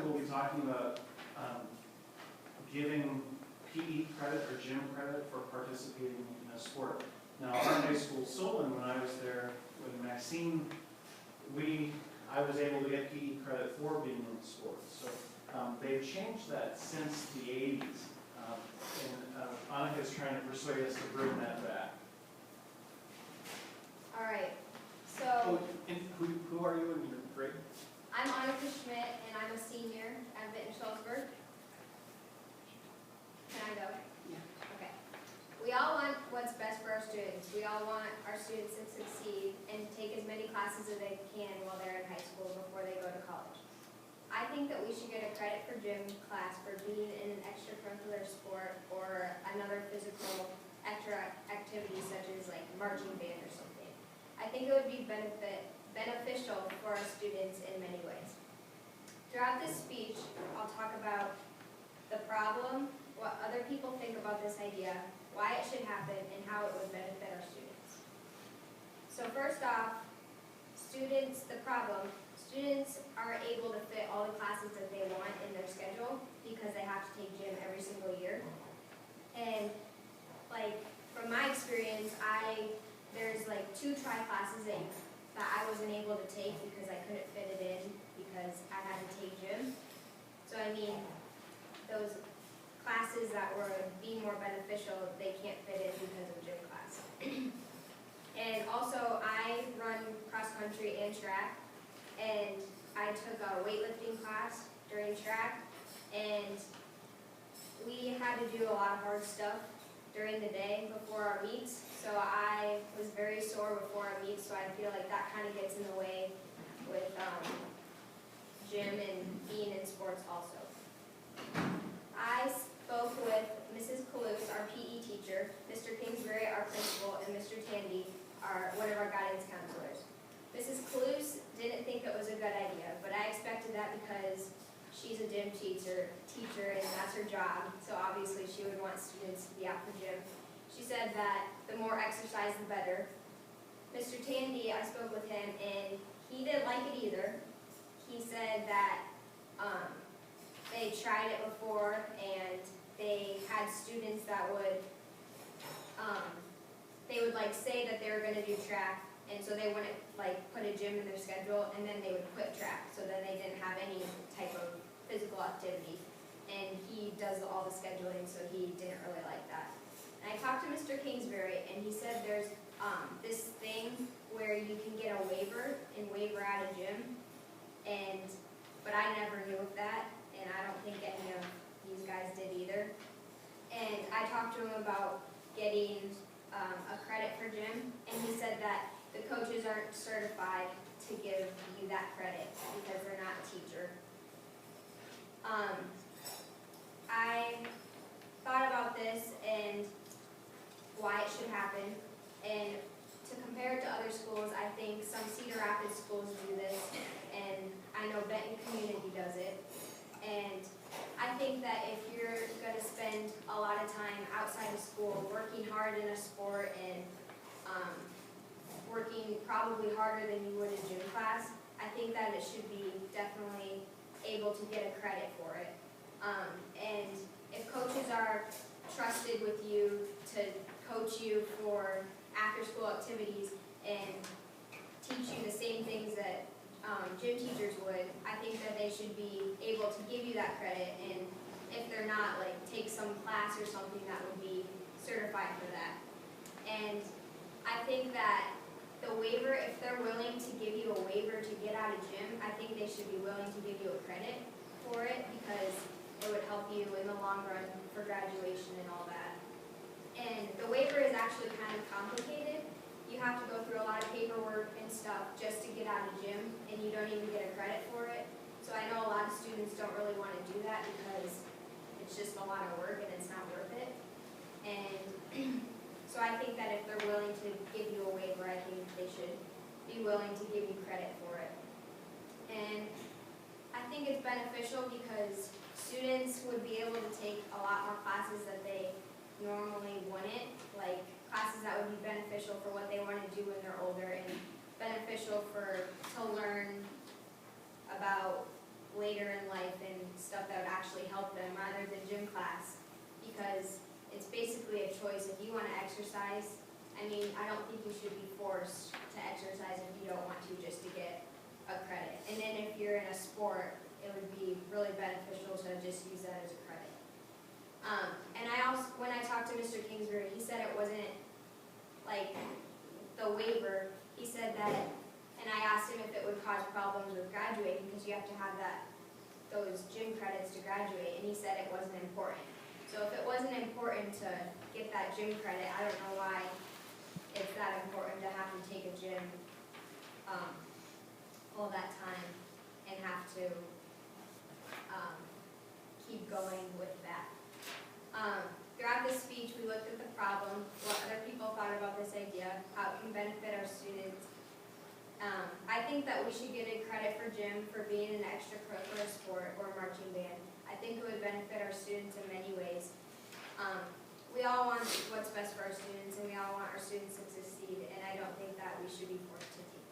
we'll be talking about giving PE credit or gym credit for participating in a sport. Now, our high school, Solon, when I was there with Maxine, I was able to get PE credit for being in the sport. So they've changed that since the 80s. And Annika's trying to persuade us to bring that back. All right, so Oh, and who are you in your grade? I'm AnnikaScper, and I'm a senior at AnnikaScper. Can I go? Yeah. Okay. We all want what's best for our students. We all want our students to succeed and take as many classes as they can while they're in high school before they go to college. I think that we should get a credit for gym class for being in an extracurricular sport or another physical extra activity such as like marching band or something. I think it would be beneficial for our students in many ways. Throughout this speech, I'll talk about the problem, what other people think about this idea, why it should happen, and how it would benefit our students. So first off, the problem. Students are able to fit all the classes that they want in their schedule because they have to take gym every single year. And like from my experience, there's like 2 try classes that I wasn't able to take because I couldn't fit it in because I had to take gym. So I mean, those classes that were being more beneficial, they can't fit in because of gym class. And also, I run cross country and track. And I took a weightlifting class during track, and we had to do a lot of hard stuff during the day before our meets. So I was very sore before our meets, so I feel like that kind of gets in the way with gym and being in sports also. I spoke with Mrs. Kalous, our PE teacher, Mr. Kingsbury, our principal, and Mr. Tandy, one of our guidance counselors. Mrs. Kalous didn't think it was a good idea, but I expected that because she's a gym teacher and that's her job, so obviously she would want students to be out for gym. She said that the more exercise, the better. Mr. Tandy, I spoke with him, and he didn't like it either. He said that they tried it before, and they had students that would, they would like say that they were going to do track, and so they wouldn't like put a gym in their schedule, and then they would quit track, so then they didn't have any type of physical activity. And he does all the scheduling, so he didn't really like that. And I talked to Mr. Kingsbury, and he said there's this thing where you can get a waiver and waiver out of gym, but I never knew of that, and I don't think any of these guys did either. And I talked to him about getting a credit for gym, and he said that the coaches aren't certified to give you that credit because they're not a teacher. I thought about this and why it should happen, and to compare it to other schools, I think some Cedar Rapids schools do this, and I know Benton Community does it. And I think that if you're going to spend a lot of time outside of school working hard in a sport and working probably harder than you would in gym class, I think that it should be definitely able to get a credit for it. And if coaches are trusted with you to coach you for after-school activities and teach you the same things that gym teachers would, I think that they should be able to give you that credit, and if they're not, like take some class or something that would be certified for that. And I think that the waiver, if they're willing to give you a waiver to get out of gym, I think they should be willing to give you a credit for it because it would help you in the long run for graduation and all that. And the waiver is actually kind of complicated. You have to go through a lot of paperwork and stuff just to get out of gym, and you don't even get a credit for it. So I know a lot of students don't really want to do that because it's just a lot of work and it's not worth it. And so I think that if they're willing to give you a waiver, I think they should be willing to give you credit for it. And I think it's beneficial because students would be able to take a lot more classes that they normally wouldn't, like classes that would be beneficial for what they want to do when they're older and beneficial to learn about later in life and because it's basically a choice. If you want to exercise, I mean, I don't think you should be forced to exercise if you don't want to, just to get a credit. And then if you're in a sport, it would be really beneficial to just use that as a credit. And I also, when I talked to Mr. Kingsbury, he said it wasn't like the waiver. He said that, and I asked him if it would cause problems with graduating because you have to have those gym credits to graduate, and he said it wasn't important. So if it wasn't important to get that gym credit, I don't know why it's that important to have to take a gym all that time and have to keep going with that. Throughout this speech, we looked at the problem, what other people thought about this idea, how it can benefit our students. I think that we should get a credit for gym for being an extracurricular sport or marching band. I think it would benefit our students in many ways. We all want what's best for our students, and we all want our students to succeed, and I don't think that we should be forced to take